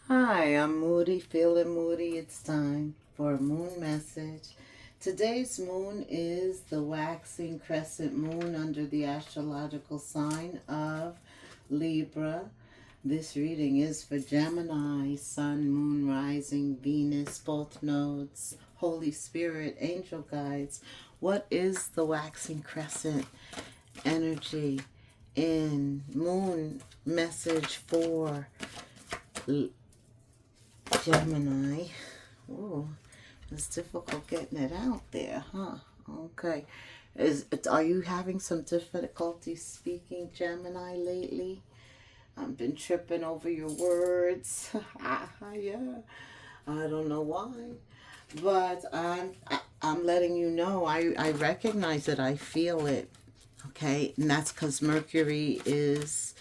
Hi, I'm Moody, feeling moody. It's time for a moon message. Today's moon is the waxing crescent moon under the astrological sign of Libra. This reading is for Gemini, Sun, Moon, Rising, Venus, both nodes, Holy Spirit, angel guides. What is the waxing crescent energy in moon message for Gemini? Oh, it's difficult getting it out there, huh? Okay. Are you having some difficulty speaking Gemini lately? I've been tripping over your words. Yeah. I don't know why. But I'm letting you know I recognize it. I feel it. Okay? And that's because Mercury is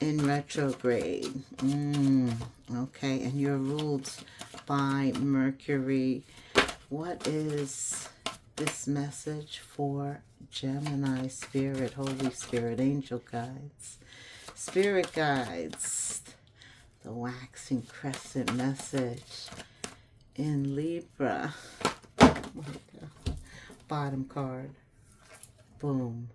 in retrograde. Okay, and you're ruled by Mercury. What is this message for Gemini? Spirit, Holy Spirit, angel guides, spirit guides, the waxing crescent message in Libra. Oh my God. Bottom card. Boom.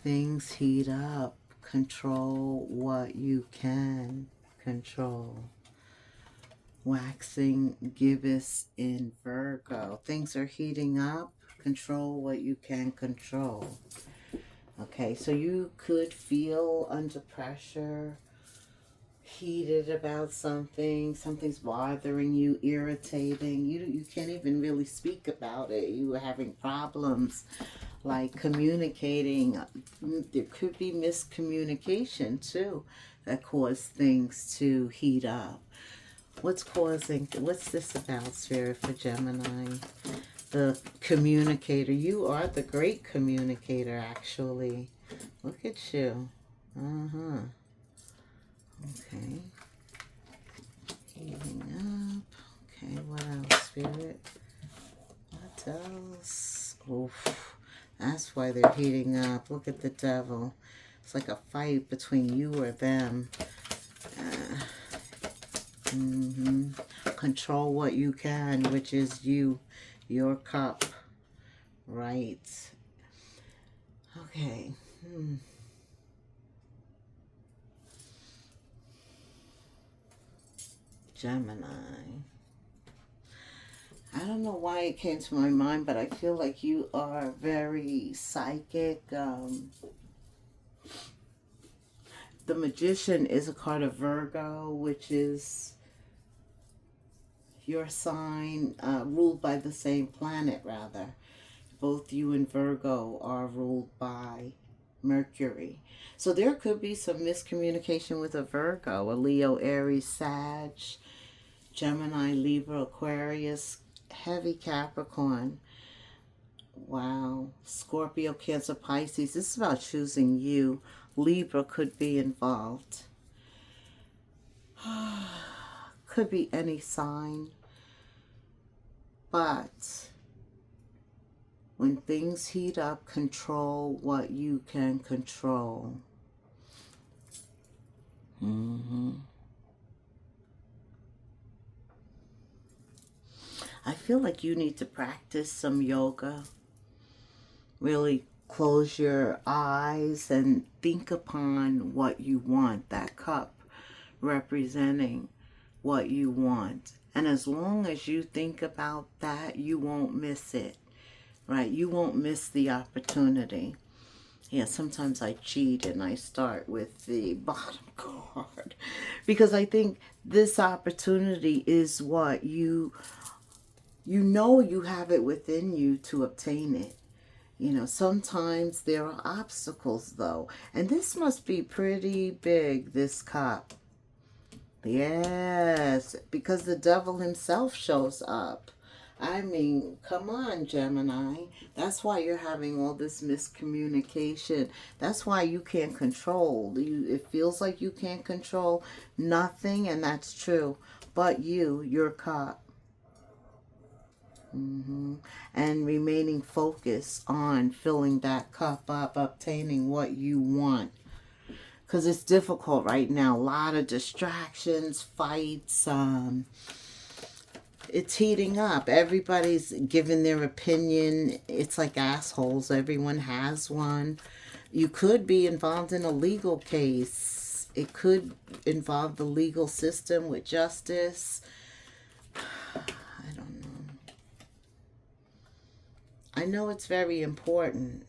Things heat up. Control what you can control. Waxing gibbous in Virgo. Things are heating up. Control what you can control. Okay, so you could feel under pressure, heated about something. Something's bothering you, irritating. You can't even really speak about it. You are having problems like communicating. There could be miscommunication too that cause things to heat up. What's this about, Spirit, for Gemini? The communicator. You are the great communicator, actually. Look at you. Okay. Heating up. Okay, what else, Spirit? What else? Oof. That's why they're heating up. Look at the devil. It's like a fight between you or them. Control what you can, which is you, your cup. Right. Okay. Gemini. I don't know why it came to my mind, but I feel like you are very psychic. The Magician is a card of Virgo, which is your sign, ruled by the same planet, rather. Both you and Virgo are ruled by Mercury. So there could be some miscommunication with a Virgo, a Leo, Aries, Sag, Gemini, Libra, Aquarius, heavy Capricorn. Wow. Scorpio, Cancer, Pisces. This is about choosing you. Libra could be involved. Could be any sign. But when things heat up, control what you can control. I feel like you need to practice some yoga. Really close your eyes and think upon what you want. That cup representing what you want. And as long as you think about that, you won't miss it, right? You won't miss the opportunity. Yeah, sometimes I cheat and I start with the bottom card because I think this opportunity is what you know you have it within you to obtain it. Sometimes there are obstacles though, and this must be pretty big, this cup. Yes, because the devil himself shows up. I mean, come on, Gemini. That's why you're having all this miscommunication. That's why you can't control. It feels like you can't control nothing, and that's true. But your cup. And remaining focused on filling that cup up, obtaining what you want. because it's difficult right now. A lot of distractions, fights. It's heating up. Everybody's giving their opinion. It's like assholes. Everyone has one. You could be involved in a legal case. It could involve the legal system with justice. I don't know. I know it's very important.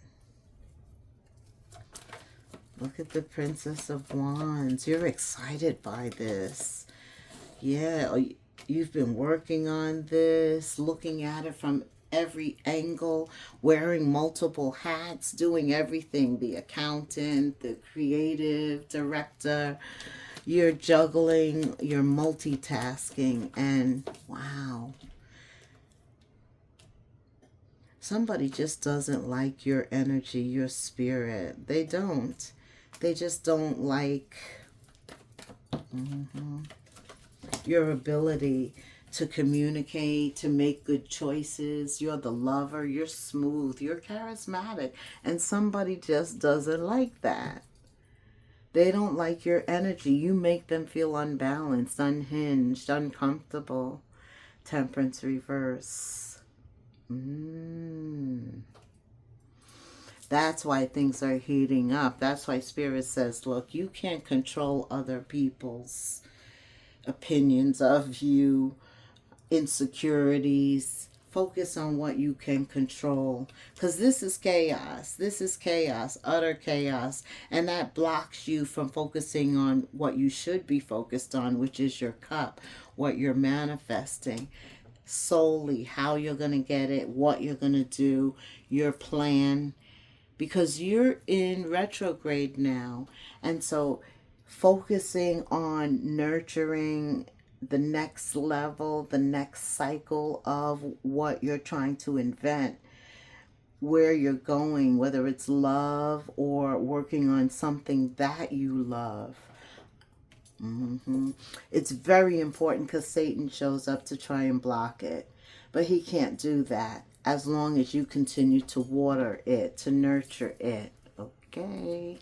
Look at the Princess of Wands. You're excited by this. Yeah, you've been working on this, looking at it from every angle, wearing multiple hats, doing everything. The accountant, the creative director. You're juggling, you're multitasking, and wow. Somebody just doesn't like your energy, your spirit. They don't. They just don't like your ability to communicate, to make good choices. You're the lover, you're smooth, you're charismatic, and somebody just doesn't like that. They don't like your energy. You make them feel unbalanced, unhinged, uncomfortable. Temperance reverse. That's why things are heating up. That's why Spirit says, look, you can't control other people's opinions of you, insecurities. Focus on what you can control, because this is chaos. This is chaos, utter chaos, and that blocks you from focusing on what you should be focused on, which is your cup, what you're manifesting solely, how you're going to get it, what you're going to do, your plan, because you're in retrograde now. And so focusing on nurturing the next level, the next cycle of what you're trying to invent, where you're going, whether it's love or working on something that you love. It's very important, because Satan shows up to try and block it. But he can't do that as long as you continue to water it, to nurture it. Okay?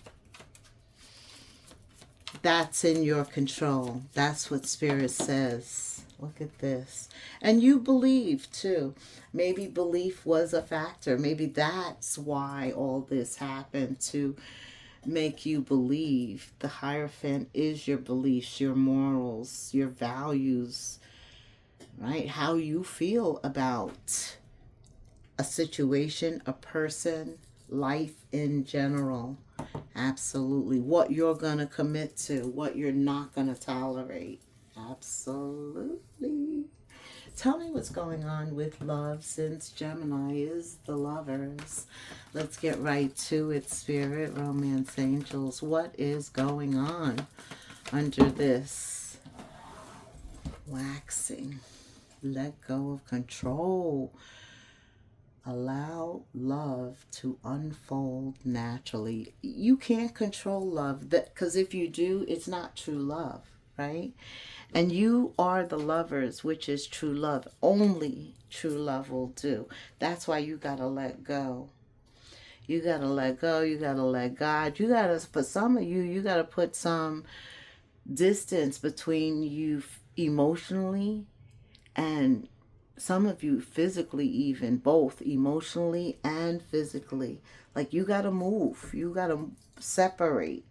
That's in your control. That's what Spirit says. Look at this. And you believe too. Maybe belief was a factor. Maybe that's why all this happened, to make you believe. The Hierophant is your beliefs, your morals, your values, right? How you feel about a situation, a person, life in general. Absolutely. What you're going to commit to, what you're not going to tolerate. Absolutely. Tell me what's going on with love, since Gemini is the lovers. Let's get right to it, Spirit, Romance Angels. What is going on under this? Waxing. Let go of control. Allow love to unfold naturally. You can't control love, because if you do, it's not true love, right? And you are the lovers, which is true love. Only true love will do. That's why you got to let go. You got to let go. You got to let God. You got to, for some of you, you got to put some distance between you emotionally, and some of you physically, even, both emotionally and physically. Like, you got to move. You got to separate.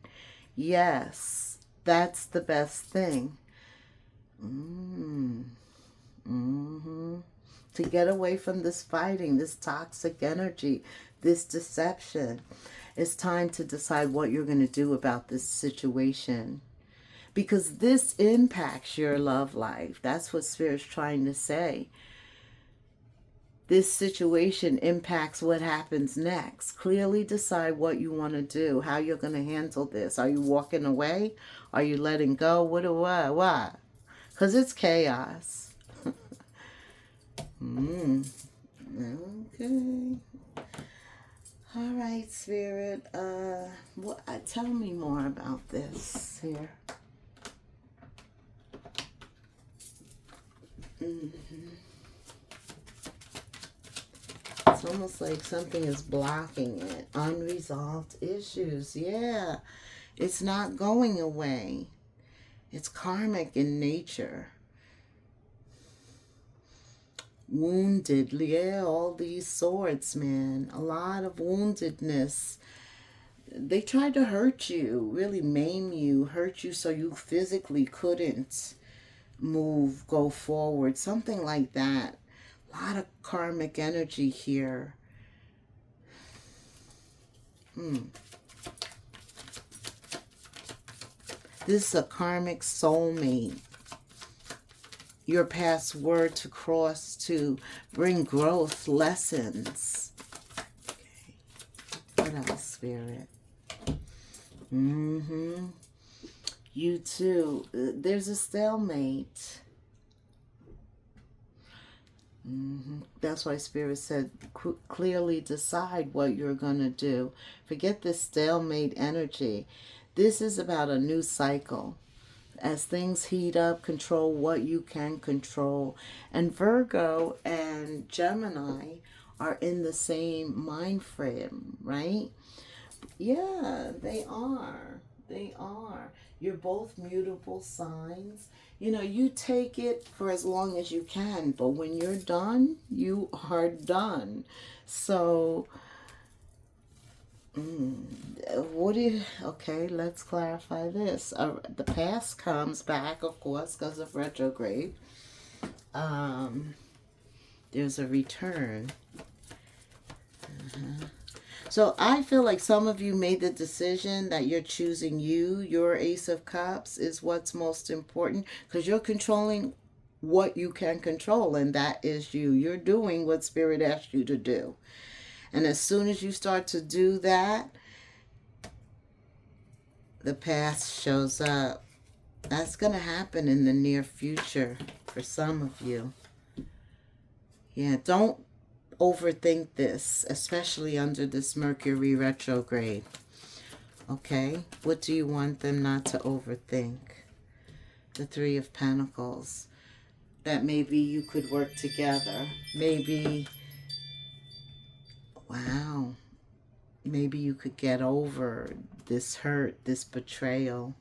Yes, that's the best thing. To get away from this fighting, this toxic energy, this deception. It's time to decide what you're going to do about this situation, because this impacts your love life. That's what Spirit's trying to say. This situation impacts what happens next. Clearly decide what you want to do, how you're going to handle this. Are you walking away? Are you letting go? What? Because it's chaos. Okay. All right, Spirit. Tell me more about this here. It's almost like something is blocking it. Unresolved issues. Yeah. It's not going away. It's karmic in nature. Wounded, yeah, all these swords, man. A lot of woundedness. They tried to hurt you, really maim you, hurt you so you physically couldn't move, go forward, something like that. A lot of karmic energy here. This is a karmic soulmate. Your past word to cross to bring growth, lessons. Okay. What else, Spirit? You too. There's a stalemate. That's why Spirit said clearly decide what you're going to do. Forget this stalemate energy. This is about a new cycle. As things heat up, control what you can control. And Virgo and Gemini are in the same mind frame, right? Yeah, they are. They are. You're both mutable signs. You know, you take it for as long as you can, but when you're done, you are done. So, what do you, okay, let's clarify this. The past comes back, of course, because of retrograde. There's a return. So I feel like some of you made the decision that you're choosing you. Your Ace of Cups is what's most important because you're controlling what you can control, and that is you. You're doing what Spirit asked you to do. And as soon as you start to do that, the past shows up. That's going to happen in the near future for some of you. Yeah, don't overthink this, especially under this Mercury retrograde. Okay? What do you want them not to overthink? The Three of Pentacles. That maybe you could work together. Maybe, wow, maybe you could get over this hurt, this betrayal.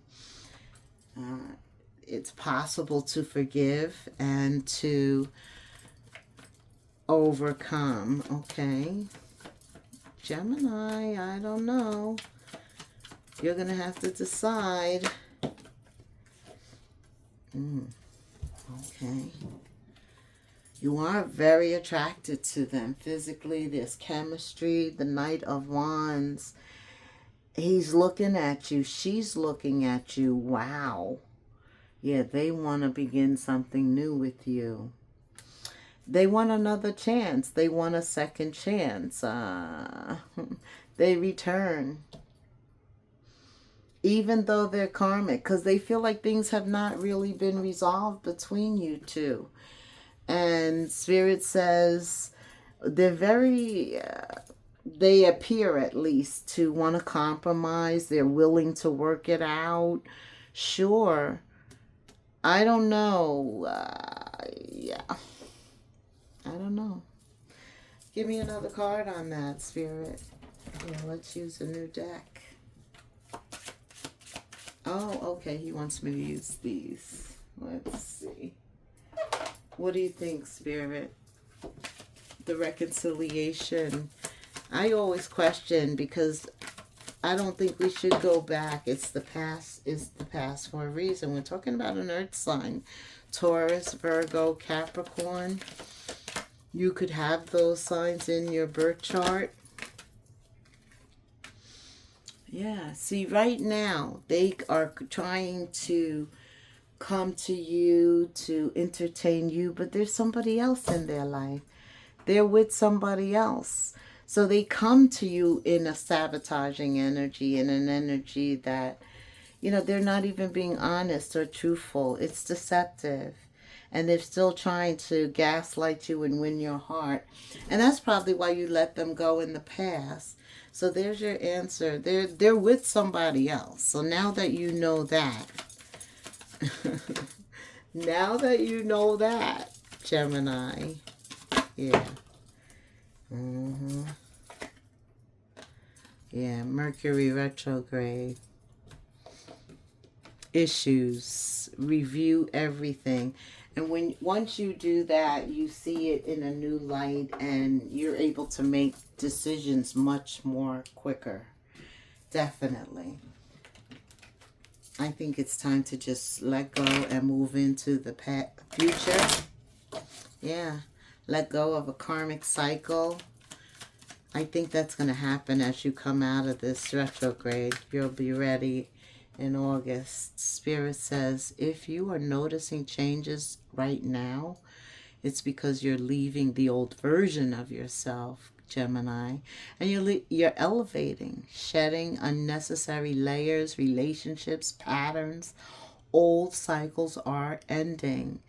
It's possible to forgive and to overcome, okay? Gemini, I don't know. You're going to have to decide. Okay. You are very attracted to them physically. There's chemistry. The Knight of Wands. He's looking at you. She's looking at you. Wow. Yeah, they want to begin something new with you. They want another chance. They want a second chance. They return. Even though they're karmic, because they feel like things have not really been resolved between you two. And Spirit says they're very, they appear at least to want to compromise. They're willing to work it out. Sure. I don't know. Yeah. I don't know. Give me another card on that, Spirit. Yeah, let's use a new deck. Oh, okay. He wants me to use these. Let's see. What do you think, Spirit? The reconciliation. I always question because I don't think we should go back. It's the past is the past for a reason. We're talking about an earth sign. Taurus, Virgo, Capricorn. You could have those signs in your birth chart. Yeah, see, right now, they are trying to come to you, to entertain you, but there's somebody else in their life. They're with somebody else. So they come to you in a sabotaging energy, in an energy that, you know, they're not even being honest or truthful. It's deceptive. And they're still trying to gaslight you and win your heart. And that's probably why you let them go in the past. So there's your answer. They're with somebody else. So now that you know that, now that you know that, Gemini, yeah. Yeah, Mercury retrograde. issues, review everything. And once you do that, you see it in a new light and you're able to make decisions much more quicker. Definitely. I think it's time to just let go and move into the future. Yeah. Let go of a karmic cycle. I think that's going to happen as you come out of this retrograde. You'll be ready in August. Spirit says, if you are noticing changes right now, it's because you're leaving the old version of yourself, Gemini, and you're elevating, shedding unnecessary layers, relationships, patterns. Old cycles are ending.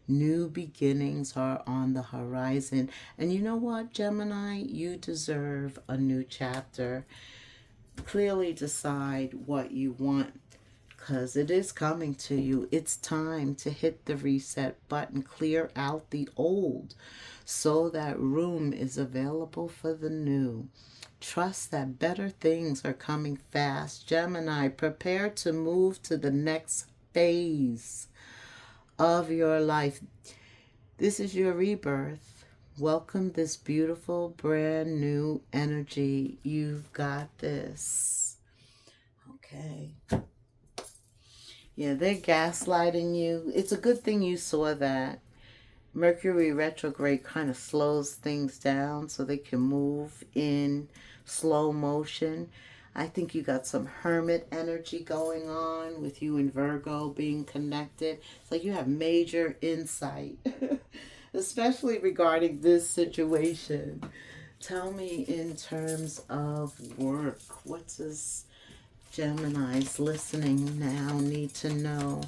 New beginnings are on the horizon. And you know what, Gemini? You deserve a new chapter. Clearly decide what you want, because it is coming to you. It's time to hit the reset button, clear out the old so that room is available for the new. Trust that better things are coming fast. Gemini, prepare to move to the next phase of your life. This is your rebirth. Welcome this beautiful brand new energy. You've got this. Okay. Yeah, they're gaslighting you. It's a good thing you saw that. Mercury retrograde kind of slows things down so they can move in slow motion. I think you got some hermit energy going on with you and Virgo being connected. It's like you have major insight, especially regarding this situation. Tell me in terms of work. What does Gemini's listening now need to know?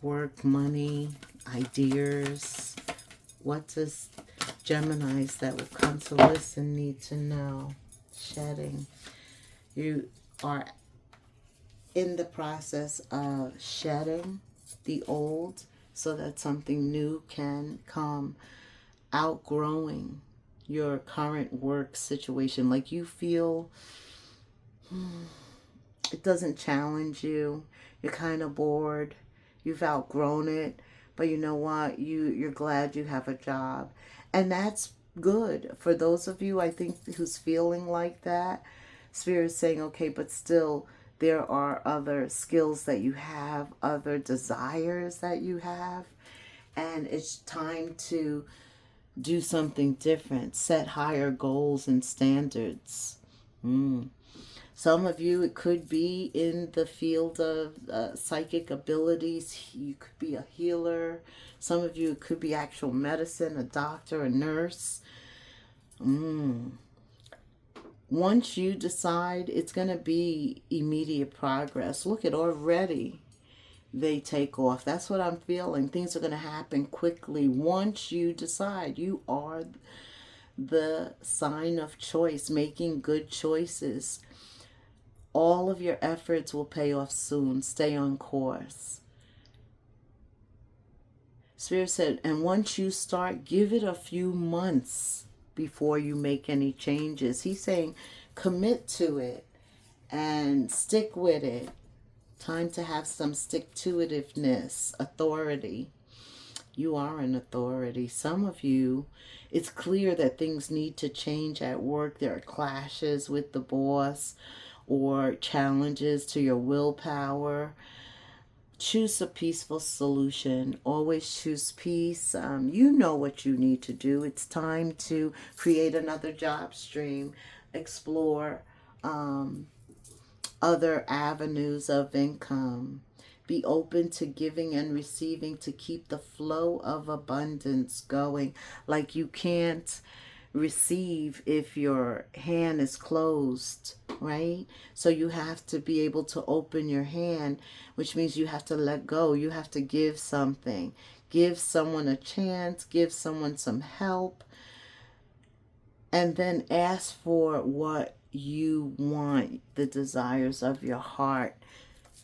Work, money, ideas. What does Gemini's that will come to listen need to know? Shedding. You are in the process of shedding the old so that something new can come. Outgrowing your current work situation. Like you feel it doesn't challenge you. You're kind of bored. You've outgrown it. But you know what? You're glad you have a job. And that's good. For those of you, I think, who's feeling like that, Spirit's saying, okay, but still there are other skills that you have, other desires that you have, and it's time to do something different, set higher goals and standards. Some of you, it could be in the field of psychic abilities. You could be a healer. Some of you, it could be actual medicine, a doctor, a nurse. Once you decide, it's going to be immediate progress. Look at already they take off. That's what I'm feeling. Things are going to happen quickly. Once you decide, you are the sign of choice, making good choices. All of your efforts will pay off soon. Stay on course. Spirit said, and once you start, give it a few months before you make any changes. He's saying commit to it and stick with it. Time to have some stick-to-itiveness, authority. You are an authority. Some of you, it's clear that things need to change at work. There are clashes with the boss or challenges to your willpower. Choose a peaceful solution. Always choose peace. You know what you need to do. It's time to create another job stream. Explore other avenues of income. Be open to giving and receiving to keep the flow of abundance going. Like you can't receive if your hand is closed, right? So you have to be able to open your hand, which means you have to let go. You have to give something. Give someone a chance. Give someone some help. And then ask for what you want, the desires of your heart.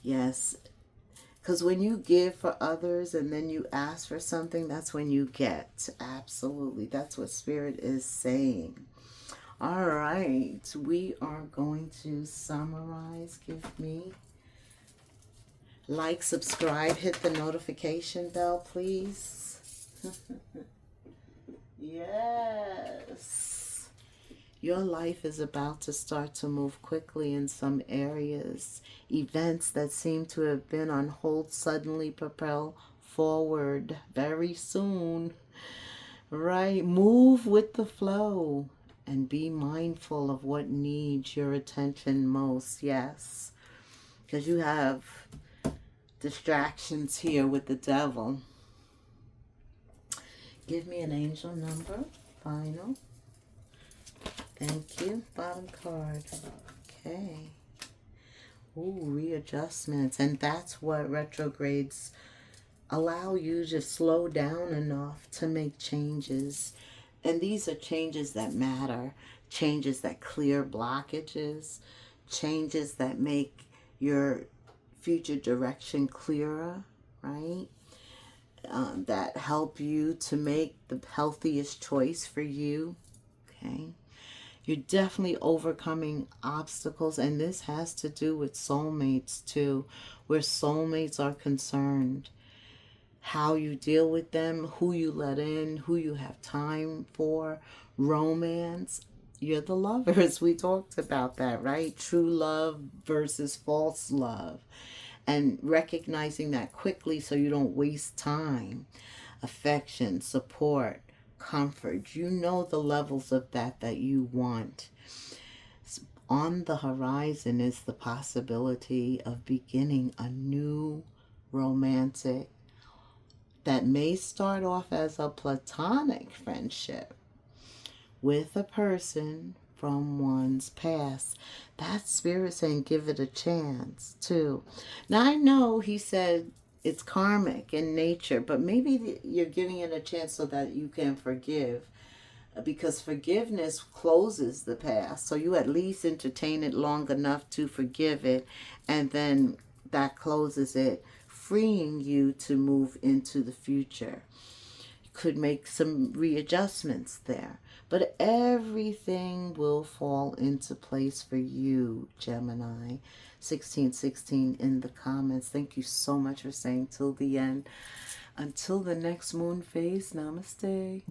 Yes. Because when you give for others and then you ask for something, that's when you get. Absolutely. That's what Spirit is saying. All right. We are going to summarize. Give me Like, subscribe, hit the notification bell, please. Yes. Your life is about to start to move quickly in some areas. Events that seem to have been on hold suddenly propel forward very soon. Right? Move with the flow and be mindful of what needs your attention most. Yes. Because you have distractions here with the devil. Give me an angel number. Final. Thank you. Bottom card. Okay. Ooh, readjustments. And that's what retrogrades allow you to slow down enough to make changes. And these are changes that matter. Changes that clear blockages. Changes that make your future direction clearer, right? That help you to make the healthiest choice for you, okay? You're definitely overcoming obstacles, and this has to do with soulmates too, where soulmates are concerned. How you deal with them, who you let in, who you have time for, romance. You're the lovers. We talked about that, right? True love versus false love. And recognizing that quickly so you don't waste time. Affection, support, comfort. You know the levels of that you want. On the horizon is the possibility of beginning a new romantic that may start off as a platonic friendship with a person from one's past. That spirit saying give it a chance too. Now I know he said it's karmic in nature, but maybe you're giving it a chance so that you can forgive, because forgiveness closes the past. So you at least entertain it long enough to forgive it, and then that closes it, freeing you to move into the future. You could make some readjustments there, but everything will fall into place for you, Gemini. 1616 in the comments. Thank you so much for saying till the end. Until the next moon phase, namaste.